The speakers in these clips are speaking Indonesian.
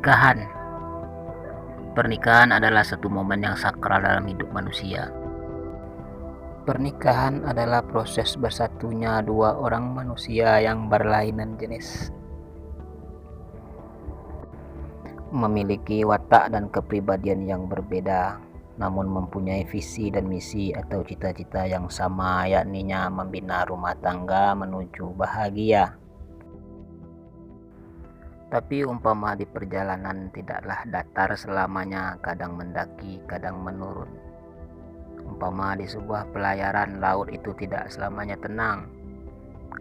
Pernikahan. Pernikahan adalah satu momen yang sakral dalam hidup manusia. Pernikahan adalah proses bersatunya dua orang manusia yang berlainan jenis, memiliki watak dan kepribadian yang berbeda, namun mempunyai visi dan misi atau cita-cita yang sama, yakninya membina rumah tangga menuju bahagia. Tapi umpama di perjalanan tidaklah datar selamanya, kadang mendaki, kadang menurun. Umpama di sebuah pelayaran laut itu tidak selamanya tenang.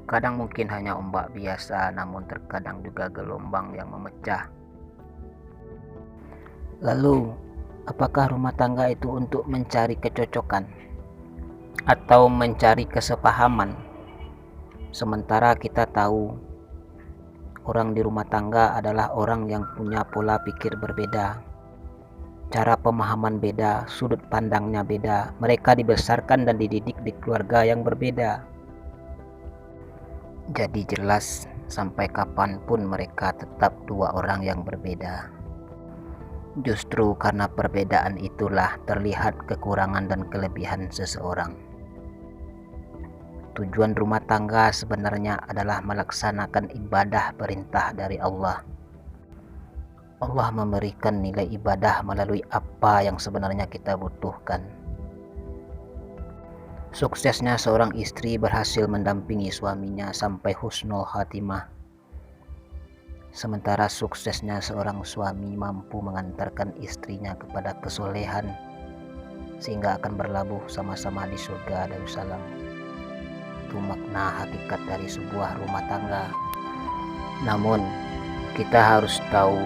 Kadang mungkin hanya ombak biasa, namun terkadang juga gelombang yang memecah. Lalu, apakah rumah tangga itu untuk mencari kecocokan atau mencari kesepahaman? Sementara kita tahu orang di rumah tangga adalah orang yang punya pola pikir berbeda, cara pemahaman beda, sudut pandangnya beda. Mereka dibesarkan dan dididik di keluarga yang berbeda. Jadi jelas sampai kapanpun mereka tetap dua orang yang berbeda. Justru karena perbedaan itulah terlihat kekurangan dan kelebihan seseorang. Tujuan rumah tangga sebenarnya adalah melaksanakan ibadah perintah dari Allah. Allah memberikan nilai ibadah melalui apa yang sebenarnya kita butuhkan. Suksesnya seorang istri berhasil mendampingi suaminya sampai husnul khatimah. Sementara suksesnya seorang suami mampu mengantarkan istrinya kepada kesolehan sehingga akan berlabuh sama-sama di surga Darussalam. Itu makna hakikat dari sebuah rumah tangga. Namun kita harus tahu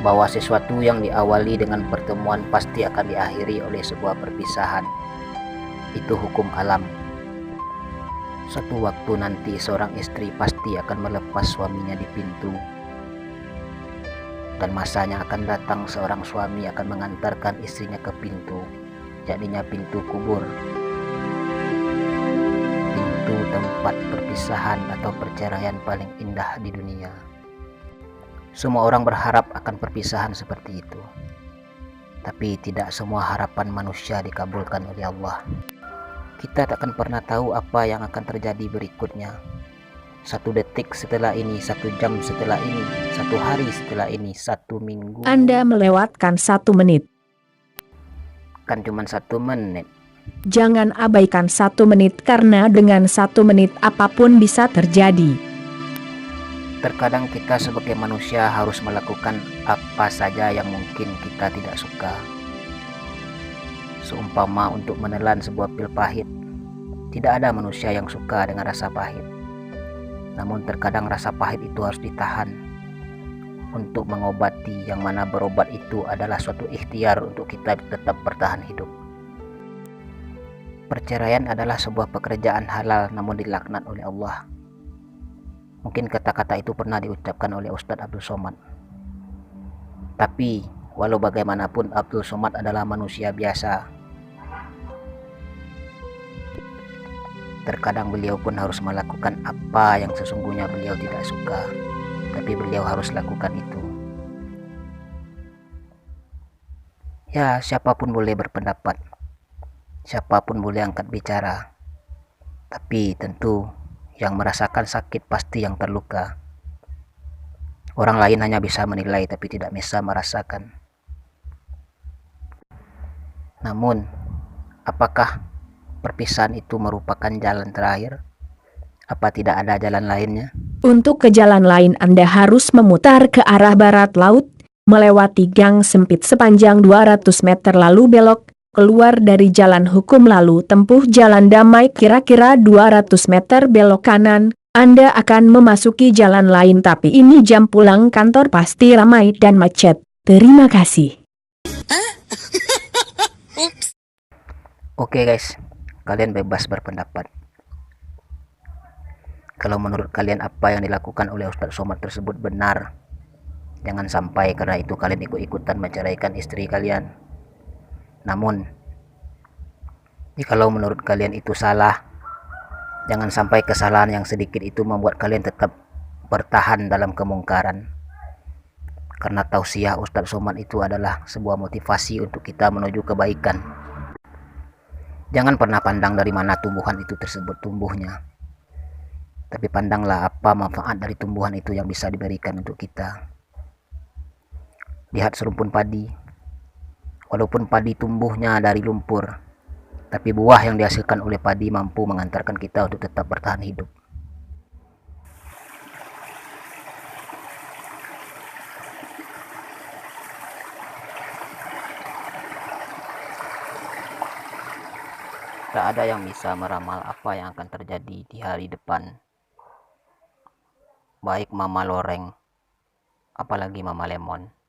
bahwa sesuatu yang diawali dengan pertemuan pasti akan diakhiri oleh sebuah perpisahan. Itu hukum alam. Suatu waktu nanti seorang istri pasti akan melepas suaminya di pintu, dan masanya akan datang seorang suami akan mengantarkan istrinya ke pintu, jadinya pintu kubur, pintu tempat perpisahan atau perceraian paling indah di dunia. Semua orang berharap akan perpisahan seperti itu, tapi tidak semua harapan manusia dikabulkan oleh Allah. Kita tak akan pernah tahu apa yang akan terjadi berikutnya. 1 detik setelah ini, 1 jam setelah ini, 1 hari setelah ini, 1 minggu. Anda melewatkan 1 menit. Kan cuma 1 menit. Jangan abaikan 1 menit karena dengan 1 menit apapun bisa terjadi. Terkadang kita sebagai manusia harus melakukan apa saja yang mungkin kita tidak suka. Seumpama untuk menelan sebuah pil pahit. Tidak ada manusia yang suka dengan rasa pahit. Namun terkadang rasa pahit itu harus ditahan untuk mengobati, yang mana berobat itu adalah suatu ikhtiar untuk kita tetap bertahan hidup. Perceraian adalah sebuah pekerjaan halal namun dilaknat oleh Allah. Mungkin kata-kata itu pernah diucapkan oleh Ustadz Abdul Somad. Tapi walau bagaimanapun Abdul Somad adalah manusia biasa. Terkadang beliau pun harus melakukan apa yang sesungguhnya beliau tidak suka, tapi beliau harus lakukan itu. Ya, siapapun boleh berpendapat, siapapun boleh angkat bicara, tapi tentu yang merasakan sakit pasti yang terluka. Orang lain hanya bisa menilai tapi tidak bisa merasakan. Namun, apakah perpisahan itu merupakan jalan terakhir? Apa tidak ada jalan lainnya? Untuk ke jalan lain Anda harus memutar ke arah barat laut, melewati gang sempit sepanjang 200 meter lalu belok, keluar dari jalan hukum lalu tempuh jalan damai kira-kira 200 meter belok kanan, Anda akan memasuki jalan lain tapi ini jam pulang kantor pasti ramai dan macet. Terima kasih. Oke guys, kalian bebas berpendapat. Kalau menurut kalian apa yang dilakukan oleh Ustadz Somad tersebut benar, jangan sampai karena itu kalian ikut-ikutan menceraikan istri kalian. Namun, jikalau menurut kalian itu salah, jangan sampai kesalahan yang sedikit itu membuat kalian tetap bertahan dalam kemungkaran. Karena tausiah Ustadz Somad itu adalah sebuah motivasi untuk kita menuju kebaikan. Jangan pernah pandang dari mana tumbuhan itu tersebut tumbuhnya, tapi pandanglah apa manfaat dari tumbuhan itu yang bisa diberikan untuk kita. Lihat serumpun padi, walaupun padi tumbuhnya dari lumpur, tapi buah yang dihasilkan oleh padi mampu mengantarkan kita untuk tetap bertahan hidup. Tak ada yang bisa meramal apa yang akan terjadi di hari depan, baik Mama Loreng, apalagi Mama Lemon.